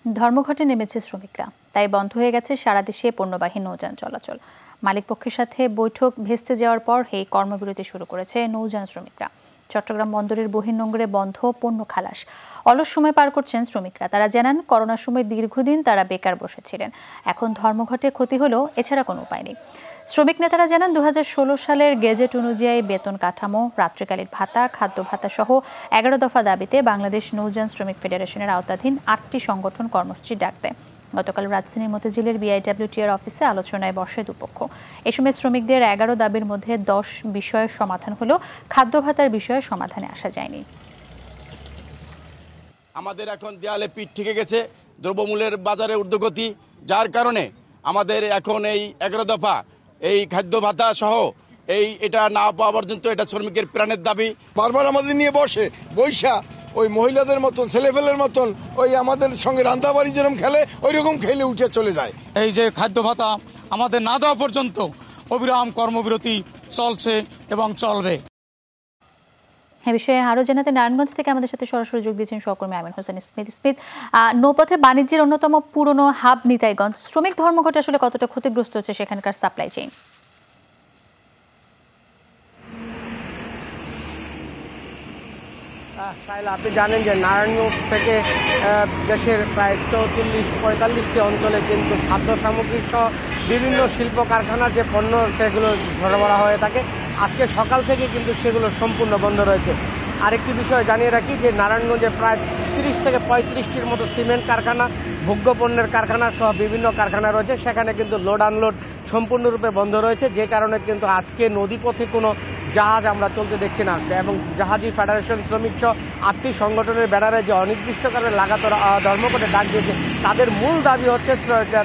ধর্মঘটে নেমেছে শ্রমিকরা, তাই বন্ধ হয়ে গেছে সারা দেশে পণ্যবাহী নৌযান চলাচল। মালিকপক্ষের সাথে বৈঠক ভেস্তে যাওয়ার পর এই কর্মবিরতি শুরু করেছে নৌযান শ্রমিকরা। চট্টগ্রাম বন্দরের বহির্নোঙরে বন্ধ পণ্য খালাস। অলস সময় পার করছেন শ্রমিকরা। তারা জানান, করোনার সময় দীর্ঘদিন তারা বেকার বসেছিলেন, এখন ধর্মঘটে ক্ষতি হলো, এছাড়া কোনো উপায় নেই। শ্রমিক নেতারা জানান, 2016 সালের গেজেট অনুযায়ী বেতন কাঠামো, রাত্রিকালীন ভাতা, খাদ্য ভাতা সহ 11 দফা দাবিতে বাংলাদেশ নৌযান শ্রমিক ফেডারেশনের আওতাধীন 8টি সংগঠন কর্মসূচি ডাক দেয়। গতকাল রাজধানীর মতিঝিলের বিআইডব্লিউটিআর অফিসে আলোচনায় বসে দুপক্ষ। এ সময় শ্রমিকদের 11 দাবির মধ্যে 10 বিষয়ের সমাধান হলো, খাদ্য ভাতার বিষয়ে সমাধানে আসা যায়নি। আমাদের এখন দেয়ালে পিঠ ঠেকে গেছে, দ্রব্যমূল্যের বাজারে ঊর্ধ্বগতি, যার কারণে আমাদের এখন এই 11 দফা এই খাদ্য ভাতা সহ এটা না পাওয়া পর্যন্ত এটা শ্রমিকের প্রাণের দাবি। বারবার আমাদের নিয়ে বৈশা ওই মহিলাদের মতন, ছেলেফেলের মতন, ওই আমাদের সঙ্গে রান্দাবাড়ি যেরকম খেলে ওই রকম খেলে উঠে চলে যায়। এই যে খাদ্য ভাতা আমাদের না দেওয়া পর্যন্ত অবিরাম কর্মবিরতি চলছে এবং চলবে। এ বিষয়ে আরো জানাতে নারায়ণগঞ্জ থেকে আমাদের সাথে সরাসরি যোগ দিয়েছেন সহকর্মী আমিন হোসেন স্মিথ। নৌপথে বাণিজ্যের অন্যতম পুরনো হাব নিতাইগঞ্জ, শ্রমিক ধর্মঘটে আসলে কতটা ক্ষতিগ্রস্ত হচ্ছে সেখানকার সাপ্লাই চেইন? আপনি জানেন যে নারায়ণগঞ্জ থেকে দেশের প্রায় 44-45টি অঞ্চলে কিন্তু খাদ্য সামগ্রী সহ বিভিন্ন শিল্প কারখানার যে পণ্য সেগুলো সরবরাহ হয়ে থাকে, আজকে সকাল থেকে কিন্তু সেগুলো সম্পূর্ণ বন্ধ রয়েছে। আরেকটি বিষয় জানিয়ে রাখি যে নারায়ণগঞ্জে প্রায় 30 থেকে 35টির মতো সিমেন্ট কারখানা, ভোগ্য পণ্যের কারখানা সহ বিভিন্ন কারখানা রয়েছে, সেখানে কিন্তু লোড আনলোড সম্পূর্ণরূপে বন্ধ রয়েছে, যে কারণে কিন্তু আজকে নদীপথে কোনো জাহাজ আমরা চলতে দেখছি না। এবং জাহাজি ফেডারেশন শ্রমিক সহ 8টি সংগঠনের ব্যানারে যে অনির্দিষ্টকালের লাগাতার ধর্মঘটে ডাক দিয়েছে, তাদের মূল দাবি হচ্ছে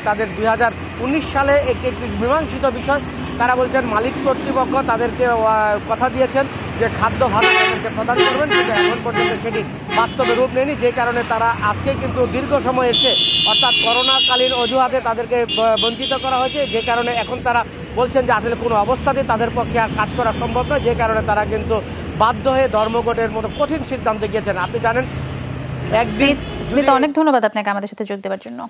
তাদের 2019 সালে একটি মীমাংসিত বিষয়। তারা বলছেন মালিক কর্তৃপক্ষ তাদেরকে কথা দিয়েছেন যে খাদ্য ভাতা তাদেরকে প্রদান করবেন, কিন্তু এখন পর্যন্ত সেটি বাস্তবে রূপ নেয়নি, যে কারণে তারা আজকে কিন্তু দীর্ঘ সময় এসে অর্থাৎ করোনাকালীন অজুহাতে তাদেরকে বঞ্চিত করা হয়েছে, যে কারণে এখন তারা বলছেন যে আসলে কোনো অবস্থাতেই তাদের পক্ষে আর কাজ করা সম্ভব নয়, যে কারণে তারা কিন্তু বাধ্য হয়ে ধর্মঘটের মতো কঠিন সিদ্ধান্তে গিয়েছেন। আপনি জানেন, অনেক ধন্যবাদ আপনাকে আমাদের সাথে যোগ দেওয়ার জন্য।